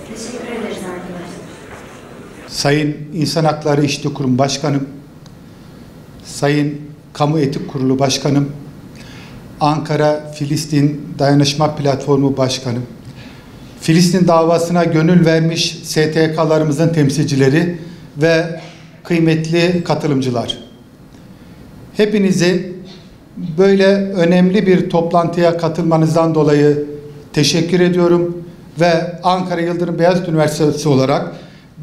Teşekkür ederiz arkadaşlar. Sayın İnsan Hakları İşçi Kurumu Başkanım, Sayın Kamu Etik Kurulu Başkanım, Ankara Filistin Dayanışma Platformu Başkanım, Filistin davasına gönül vermiş STK'larımızın temsilcileri ve kıymetli katılımcılar. Hepinizi böyle önemli bir toplantıya katılmanızdan dolayı teşekkür ediyorum ve Ankara Yıldırım Beyazıt Üniversitesi olarak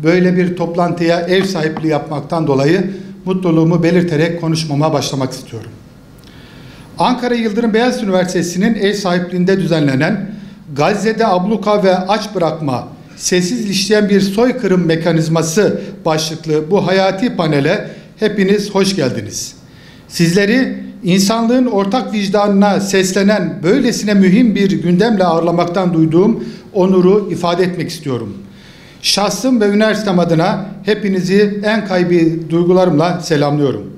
böyle bir toplantıya ev sahipliği yapmaktan dolayı mutluluğumu belirterek konuşmama başlamak istiyorum. Ankara Yıldırım Beyazıt Üniversitesi'nin ev sahipliğinde düzenlenen Gazze'de abluka ve aç bırakma, sessiz işleyen bir soykırım mekanizması başlıklı bu hayati panele hepiniz hoş geldiniz. Sizleri insanlığın ortak vicdanına seslenen böylesine mühim bir gündemle ağırlamaktan duyduğum onuru ifade etmek istiyorum. Şahsım ve üniversitem adına hepinizi en kalbi duygularımla selamlıyorum.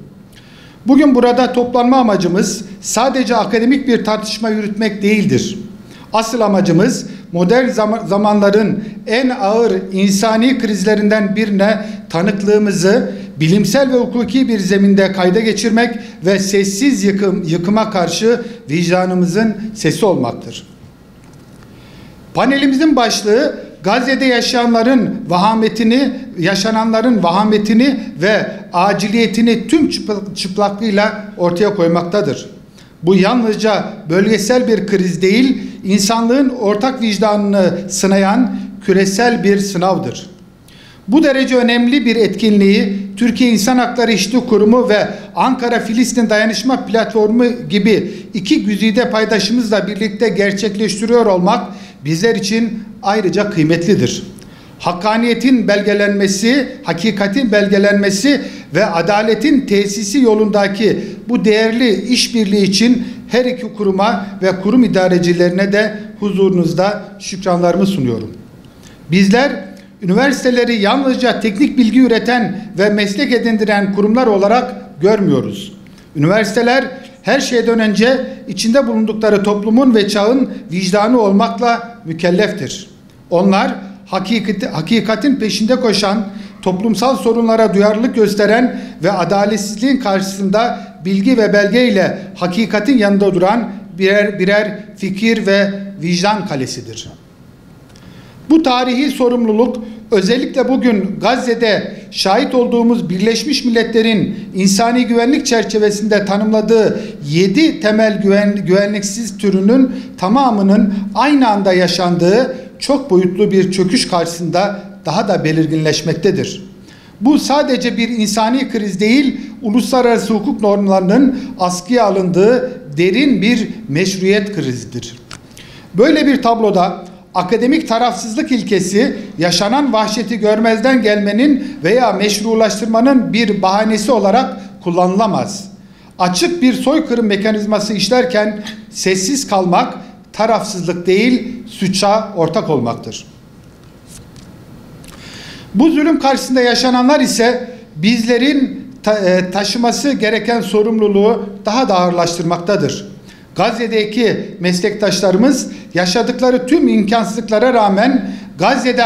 Bugün burada toplanma amacımız sadece akademik bir tartışma yürütmek değildir. Asıl amacımız modern zamanların en ağır insani krizlerinden birine tanıklığımızı bilimsel ve hukuki bir zeminde kayda geçirmek ve sessiz yıkıma karşı vicdanımızın sesi olmaktır. Panelimizin başlığı Gazze'de yaşananların vahametini ve aciliyetini tüm çıplaklığıyla ortaya koymaktadır. Bu yalnızca bölgesel bir kriz değil, insanlığın ortak vicdanını sınayan küresel bir sınavdır. Bu derece önemli bir etkinliği Türkiye İnsan Hakları İşçi Kurumu ve Ankara Filistin Dayanışma Platformu gibi iki güzide paydaşımızla birlikte gerçekleştiriyor olmak bizler için ayrıca kıymetlidir. Hakkaniyetin belgelenmesi, hakikatin belgelenmesi ve adaletin tesisi yolundaki bu değerli işbirliği için her iki kuruma ve kurum idarecilerine de huzurunuzda şükranlarımı sunuyorum. Bizler üniversiteleri yalnızca teknik bilgi üreten ve meslek edindiren kurumlar olarak görmüyoruz. Üniversiteler her şeyden önce içinde bulundukları toplumun ve çağın vicdanı olmakla mükelleftir. Onlar hakikatin peşinde koşan, toplumsal sorunlara duyarlılık gösteren ve adaletsizliğin karşısında bilgi ve belgeyle hakikatin yanında duran birer fikir ve vicdan kalesidir. Bu tarihi sorumluluk özellikle bugün Gazze'de şahit olduğumuz Birleşmiş Milletler'in insani güvenlik çerçevesinde tanımladığı 7 temel güvenliksiz türünün tamamının aynı anda yaşandığı çok boyutlu bir çöküş karşısında daha da belirginleşmektedir. Bu sadece bir insani kriz değil, uluslararası hukuk normlarının askıya alındığı derin bir meşruiyet krizidir. Böyle bir tabloda akademik tarafsızlık ilkesi yaşanan vahşeti görmezden gelmenin veya meşrulaştırmanın bir bahanesi olarak kullanılamaz. Açık bir soykırım mekanizması işlerken sessiz kalmak tarafsızlık değil, suça ortak olmaktır. Bu zulüm karşısında yaşananlar ise bizlerin taşıması gereken sorumluluğu daha da ağırlaştırmaktadır. Gazze'deki meslektaşlarımız yaşadıkları tüm imkansızlıklara rağmen Gazze'de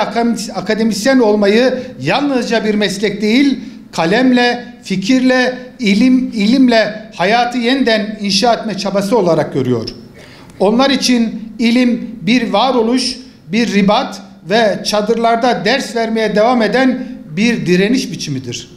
akademisyen olmayı yalnızca bir meslek değil, kalemle, fikirle, ilimle hayatı yeniden inşa etme çabası olarak görüyor. Onlar için ilim bir varoluş, bir ribat ve çadırlarda ders vermeye devam eden bir direniş biçimidir.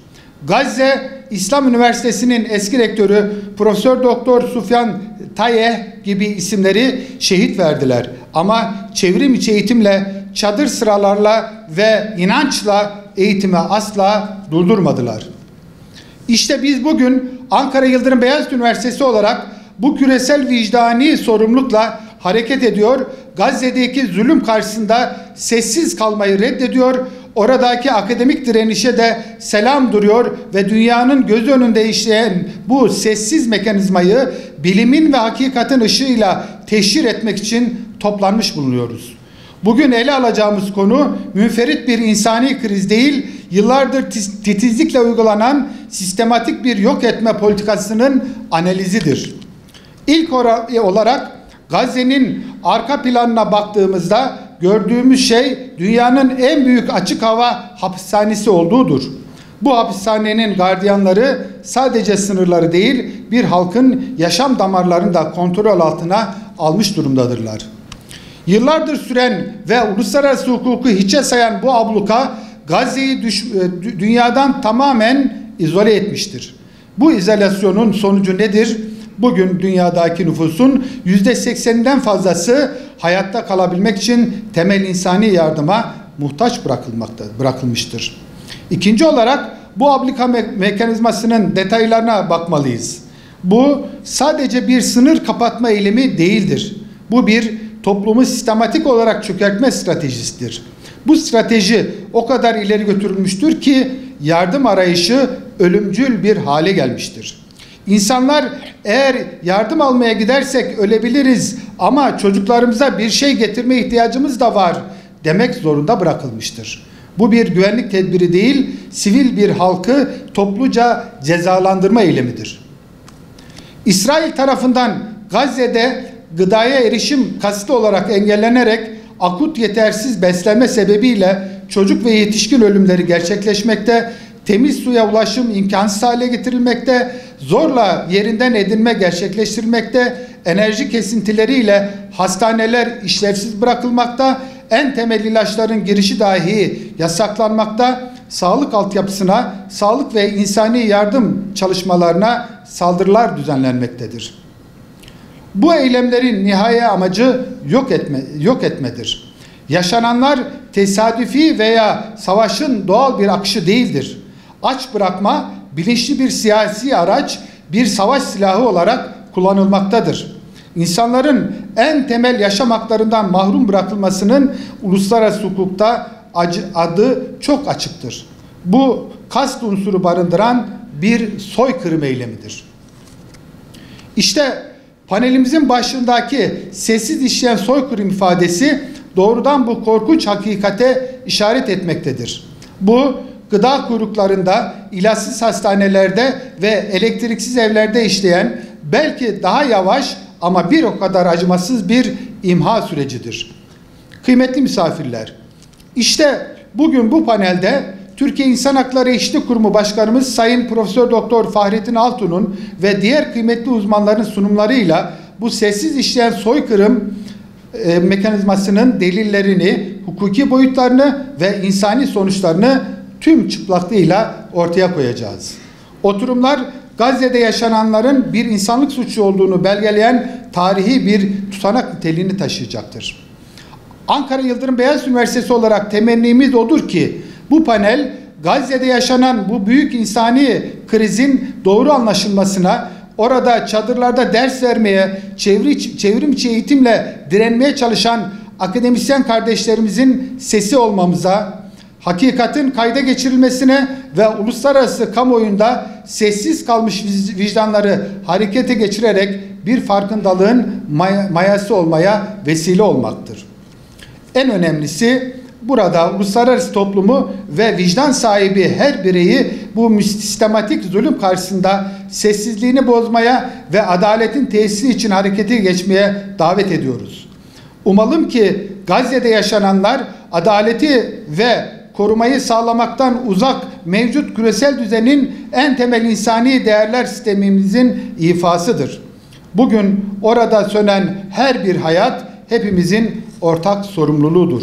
Gazze İslam Üniversitesi'nin eski rektörü Profesör Doktor Sufyan Tayyeh gibi isimleri şehit verdiler. Ama çevrim içi eğitimle, çadır sıralarla ve inançla eğitimi asla durdurmadılar. İşte biz bugün Ankara Yıldırım Beyazıt Üniversitesi olarak bu küresel vicdani sorumlulukla hareket ediyor, Gazze'deki zulüm karşısında sessiz kalmayı reddediyor, oradaki akademik direnişe de selam duruyor ve dünyanın gözü önünde işleyen bu sessiz mekanizmayı bilimin ve hakikatin ışığıyla teşhir etmek için toplanmış bulunuyoruz. Bugün ele alacağımız konu münferit bir insani kriz değil, yıllardır titizlikle uygulanan sistematik bir yok etme politikasının analizidir. İlk olarak Gazze'nin arka planına baktığımızda gördüğümüz şey dünyanın en büyük açık hava hapishanesi olduğudur. Bu hapishanenin gardiyanları sadece sınırları değil, bir halkın yaşam damarlarını da kontrol altına almış durumdadırlar. Yıllardır süren ve uluslararası hukuku hiçe sayan bu abluka Gazze'yi dünyadan tamamen izole etmiştir. Bu izolasyonun sonucu nedir? Bugün dünyadaki nüfusun %80'den fazlası hayatta kalabilmek için temel insani yardıma muhtaç bırakılmıştır. İkinci olarak bu abluka mekanizmasının detaylarına bakmalıyız. Bu sadece bir sınır kapatma eylemi değildir. Bu bir toplumu sistematik olarak çökertme stratejisidir. Bu strateji o kadar ileri götürülmüştür ki yardım arayışı ölümcül bir hale gelmiştir. İnsanlar eğer yardım almaya gidersek ölebiliriz ama çocuklarımıza bir şey getirme ihtiyacımız da var demek zorunda bırakılmıştır. Bu bir güvenlik tedbiri değil, sivil bir halkı topluca cezalandırma eylemidir. İsrail tarafından Gazze'de gıdaya erişim kasıtlı olarak engellenerek akut yetersiz beslenme sebebiyle çocuk ve yetişkin ölümleri gerçekleşmekte, temiz suya ulaşım imkansız hale getirilmekte, zorla yerinden edinme gerçekleştirilmekte, enerji kesintileriyle hastaneler işlevsiz bırakılmakta, en temel ilaçların girişi dahi yasaklanmakta, sağlık altyapısına, sağlık ve insani yardım çalışmalarına saldırılar düzenlenmektedir. Bu eylemlerin nihai amacı yok etmedir. Yaşananlar tesadüfi veya savaşın doğal bir akışı değildir. Aç bırakma bilinçli bir siyasi araç, bir savaş silahı olarak kullanılmaktadır. İnsanların en temel yaşam haklarından mahrum bırakılmasının uluslararası hukukta adı çok açıktır. Bu kast unsuru barındıran bir soykırım eylemidir. İşte panelimizin başındaki sessiz işleyen soykırım ifadesi doğrudan bu korkunç hakikate işaret etmektedir. Bu gıda kuyruklarında, ilaçsız hastanelerde ve elektriksiz evlerde işleyen belki daha yavaş ama bir o kadar acımasız bir imha sürecidir. Kıymetli misafirler, işte bugün bu panelde Türkiye İnsan Hakları Eşitlik Kurumu Başkanımız Sayın Profesör Doktor Fahrettin Altun'un ve diğer kıymetli uzmanların sunumlarıyla bu sessiz işleyen soykırım mekanizmasının delillerini, hukuki boyutlarını ve insani sonuçlarını tüm çıplaklığıyla ortaya koyacağız. Oturumlar Gazze'de yaşananların bir insanlık suçu olduğunu belgeleyen tarihi bir tutanak niteliğini taşıyacaktır. Ankara Yıldırım Beyazıt Üniversitesi olarak temennimiz odur ki bu panel Gazze'de yaşanan bu büyük insani krizin doğru anlaşılmasına, orada çadırlarda ders vermeye, çevrim içi eğitimle direnmeye çalışan akademisyen kardeşlerimizin sesi olmamıza, hakikatin kayda geçirilmesine ve uluslararası kamuoyunda sessiz kalmış vicdanları harekete geçirerek bir farkındalığın mayası olmaya vesile olmaktır. En önemlisi burada uluslararası toplumu ve vicdan sahibi her bireyi bu sistematik zulüm karşısında sessizliğini bozmaya ve adaletin tesisi için harekete geçmeye davet ediyoruz. Umalım ki Gazze'de yaşananlar adaleti ve korumayı sağlamaktan uzak mevcut küresel düzenin en temel insani değerler sistemimizin ifasıdır. Bugün orada sönen her bir hayat hepimizin ortak sorumluluğudur.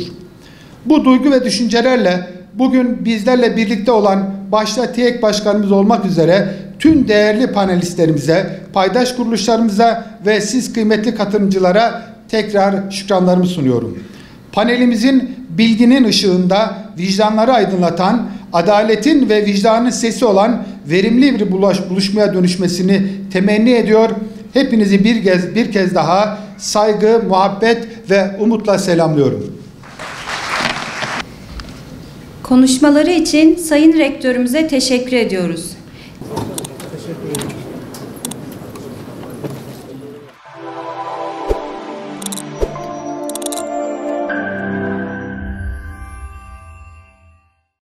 Bu duygu ve düşüncelerle bugün bizlerle birlikte olan başta TİEK Başkanımız olmak üzere tüm değerli panelistlerimize, paydaş kuruluşlarımıza ve siz kıymetli katılımcılara tekrar şükranlarımı sunuyorum. Panelimizin bilginin ışığında vicdanları aydınlatan, adaletin ve vicdanın sesi olan verimli bir buluşmaya dönüşmesini temenni ediyor. Hepinizi bir kez daha saygı, muhabbet ve umutla selamlıyorum. Konuşmaları için Sayın Rektörümüze teşekkür ediyoruz.